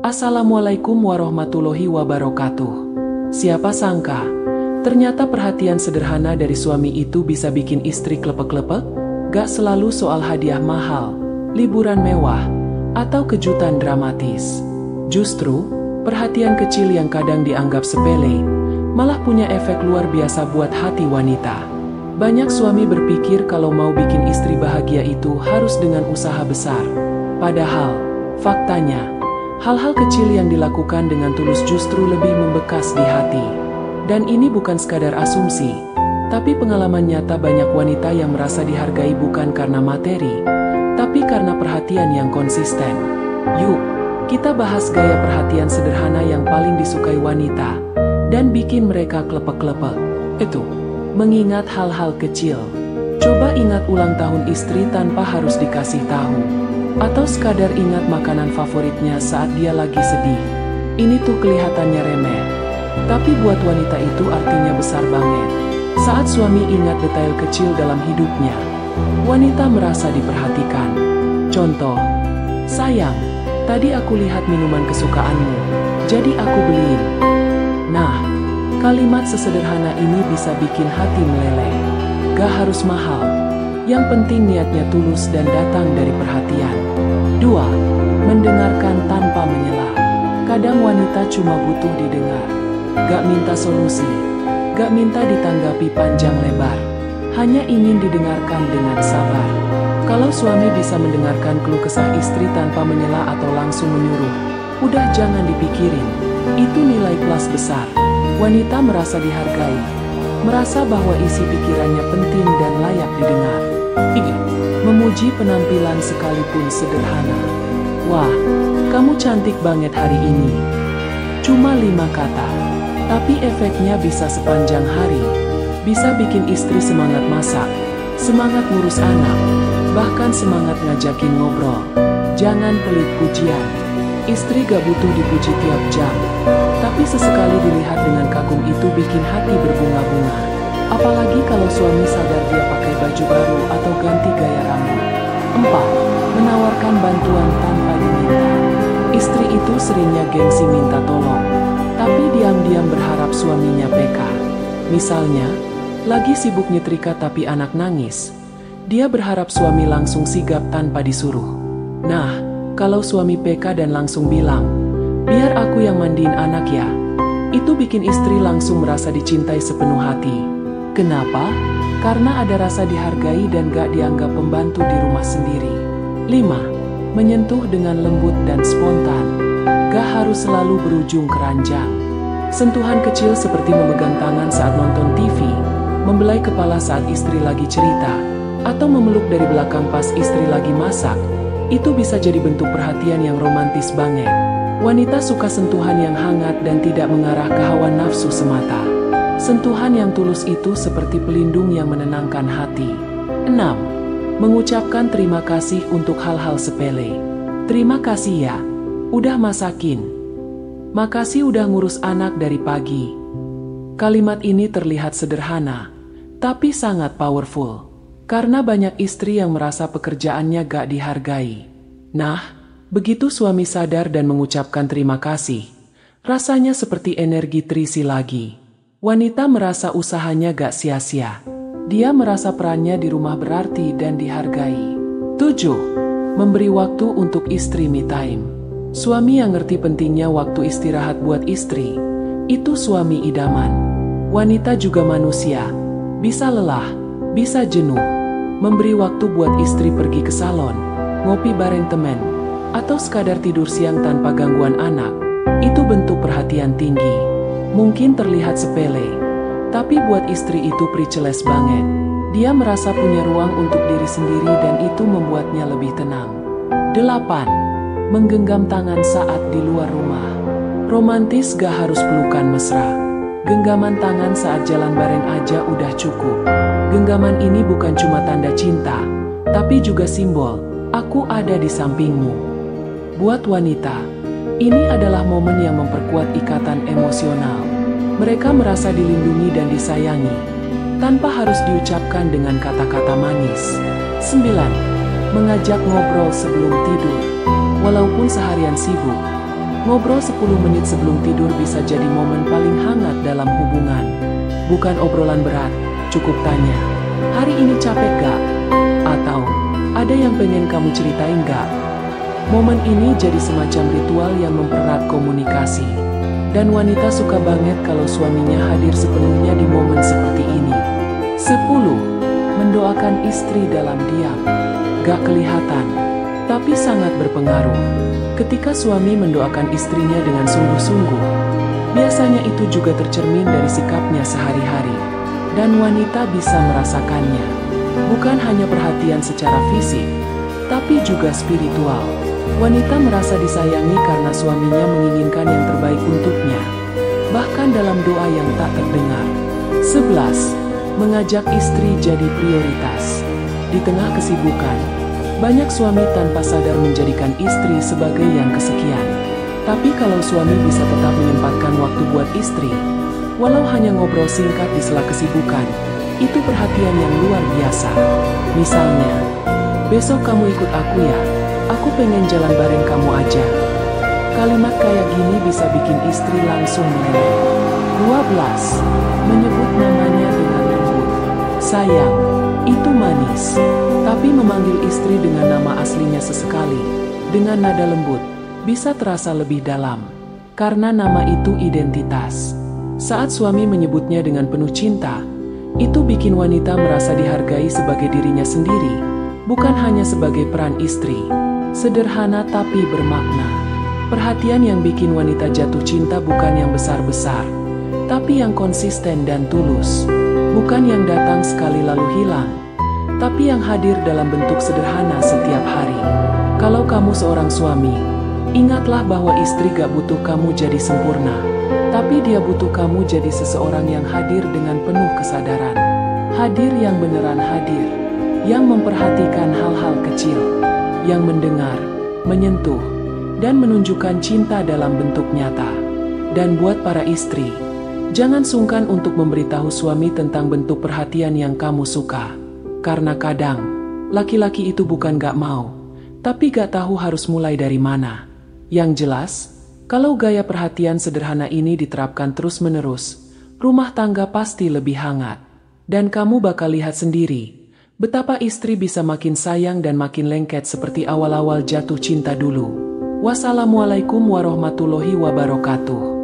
Assalamualaikum warahmatullahi wabarakatuh. Siapa sangka, ternyata perhatian sederhana dari suami itu bisa bikin istri klepek-klepek? Gak selalu soal hadiah mahal, liburan mewah, atau kejutan dramatis. Justru, perhatian kecil yang kadang dianggap sepele, malah punya efek luar biasa buat hati wanita. Banyak suami berpikir kalau mau bikin istri bahagia itu harus dengan usaha besar. Padahal, faktanya, hal-hal kecil yang dilakukan dengan tulus justru lebih membekas di hati. Dan ini bukan sekadar asumsi, tapi pengalaman nyata banyak wanita yang merasa dihargai bukan karena materi, tapi karena perhatian yang konsisten. Yuk, kita bahas gaya perhatian sederhana yang paling disukai wanita, dan bikin mereka klepek-klepek. Itu, mengingat hal-hal kecil. Coba ingat ulang tahun istri tanpa harus dikasih tahu. Atau sekadar ingat makanan favoritnya saat dia lagi sedih. Ini tuh kelihatannya remeh, tapi buat wanita itu artinya besar banget. Saat suami ingat detail kecil dalam hidupnya, wanita merasa diperhatikan. Contoh, sayang, tadi aku lihat minuman kesukaanmu, jadi aku beliin. Nah, kalimat sesederhana ini bisa bikin hati meleleh. Gak harus mahal, yang penting niatnya tulus dan datang dari perhatian. 2. Mendengarkan tanpa menyela. Kadang wanita cuma butuh didengar. Gak minta solusi, gak minta ditanggapi panjang lebar. Hanya ingin didengarkan dengan sabar. Kalau suami bisa mendengarkan keluh kesah istri tanpa menyela atau langsung menyuruh, udah jangan dipikirin. Itu nilai plus besar. Wanita merasa dihargai, merasa bahwa isi pikirannya penting dan layak didengar. Memuji penampilan sekalipun sederhana. Wah, kamu cantik banget hari ini. Cuma 5 kata, tapi efeknya bisa sepanjang hari. Bisa bikin istri semangat masak, semangat ngurus anak, bahkan semangat ngajakin ngobrol. Jangan pelit pujian. Istri gak butuh dipuji tiap jam, tapi sesekali dilihat dengan kagum itu bikin hati berbunga-bunga. Apalagi kalau suami sadar dia pakai baju baru atau ganti gaya rambut. 4. Menawarkan bantuan tanpa diminta. Istri itu seringnya gengsi minta tolong, tapi diam-diam berharap suaminya peka. Misalnya, lagi sibuk nyetrika tapi anak nangis. Dia berharap suami langsung sigap tanpa disuruh. Nah, kalau suami peka dan langsung bilang, "Biar aku yang mandiin anak ya," itu bikin istri langsung merasa dicintai sepenuh hati. Kenapa? Karena ada rasa dihargai dan gak dianggap pembantu di rumah sendiri. 5. Menyentuh dengan lembut dan spontan. Gak harus selalu berujung keranjang. Sentuhan kecil seperti memegang tangan saat nonton TV, membelai kepala saat istri lagi cerita, atau memeluk dari belakang pas istri lagi masak, itu bisa jadi bentuk perhatian yang romantis banget. Wanita suka sentuhan yang hangat dan tidak mengarah ke hawa nafsu semata. Sentuhan yang tulus itu seperti pelindung yang menenangkan hati. 6. Mengucapkan terima kasih untuk hal-hal sepele. Terima kasih ya, udah masakin. Makasih udah ngurus anak dari pagi. Kalimat ini terlihat sederhana, tapi sangat powerful. Karena banyak istri yang merasa pekerjaannya gak dihargai. Nah, begitu suami sadar dan mengucapkan terima kasih, rasanya seperti energi terisi lagi. Wanita merasa usahanya gak sia-sia. Dia merasa perannya di rumah berarti dan dihargai. 7. Memberi waktu untuk istri me time. Suami yang ngerti pentingnya waktu istirahat buat istri, itu suami idaman. Wanita juga manusia, bisa lelah, bisa jenuh. Memberi waktu buat istri pergi ke salon, ngopi bareng temen, atau sekadar tidur siang tanpa gangguan anak, itu bentuk perhatian tinggi. Mungkin terlihat sepele, tapi buat istri itu priceless banget. Dia merasa punya ruang untuk diri sendiri dan itu membuatnya lebih tenang. 8. Menggenggam tangan saat di luar rumah. Romantis gak harus pelukan mesra. Genggaman tangan saat jalan bareng aja udah cukup. Genggaman ini bukan cuma tanda cinta, tapi juga simbol, aku ada di sampingmu. Buat wanita, ini adalah momen yang memperkuat ikatan emosional. Mereka merasa dilindungi dan disayangi, tanpa harus diucapkan dengan kata-kata manis. 9. Mengajak ngobrol sebelum tidur. Walaupun seharian sibuk, Ngobrol 10 menit sebelum tidur bisa jadi momen paling hangat dalam hubungan. Bukan obrolan berat, cukup tanya, "Hari ini capek gak?" Atau, "Ada yang pengen kamu ceritain gak?" Momen ini jadi semacam ritual yang mempererat komunikasi. Dan wanita suka banget kalau suaminya hadir sepenuhnya di momen seperti ini. 10. Mendoakan istri dalam diam. Gak kelihatan, tapi sangat berpengaruh. Ketika suami mendoakan istrinya dengan sungguh-sungguh, biasanya itu juga tercermin dari sikapnya sehari-hari. Dan wanita bisa merasakannya. Bukan hanya perhatian secara fisik, tapi juga spiritual. Wanita merasa disayangi karena suaminya menginginkan yang terbaik untuknya, bahkan dalam doa yang tak terdengar. 11. Mengajak istri jadi prioritas. Di tengah kesibukan, banyak suami tanpa sadar menjadikan istri sebagai yang kesekian. Tapi kalau suami bisa tetap menyempatkan waktu buat istri, walau hanya ngobrol singkat di sela kesibukan, itu perhatian yang luar biasa. Misalnya, "Besok kamu ikut aku ya, aku pengen jalan bareng kamu aja." Kalimat kayak gini bisa bikin istri langsung meleleh. 12. Menyebut namanya dengan lembut. Sayang, itu manis. Tapi memanggil istri dengan nama aslinya sesekali, dengan nada lembut, bisa terasa lebih dalam. Karena nama itu identitas. Saat suami menyebutnya dengan penuh cinta, itu bikin wanita merasa dihargai sebagai dirinya sendiri, bukan hanya sebagai peran istri. Sederhana tapi bermakna. Perhatian yang bikin wanita jatuh cinta bukan yang besar-besar, tapi yang konsisten dan tulus. Bukan yang datang sekali lalu hilang, tapi yang hadir dalam bentuk sederhana setiap hari. Kalau kamu seorang suami, ingatlah bahwa istri gak butuh kamu jadi sempurna, tapi dia butuh kamu jadi seseorang yang hadir dengan penuh kesadaran. Hadir yang beneran hadir, yang memperhatikan hal-hal kecil, yang mendengar, menyentuh, dan menunjukkan cinta dalam bentuk nyata. Dan buat para istri, jangan sungkan untuk memberitahu suami tentang bentuk perhatian yang kamu suka. Karena kadang, laki-laki itu bukan gak mau, tapi gak tahu harus mulai dari mana. Yang jelas, kalau gaya perhatian sederhana ini diterapkan terus-menerus, rumah tangga pasti lebih hangat. Dan kamu bakal lihat sendiri, betapa istri bisa makin sayang dan makin lengket seperti awal-awal jatuh cinta dulu. Wassalamualaikum warahmatullahi wabarakatuh.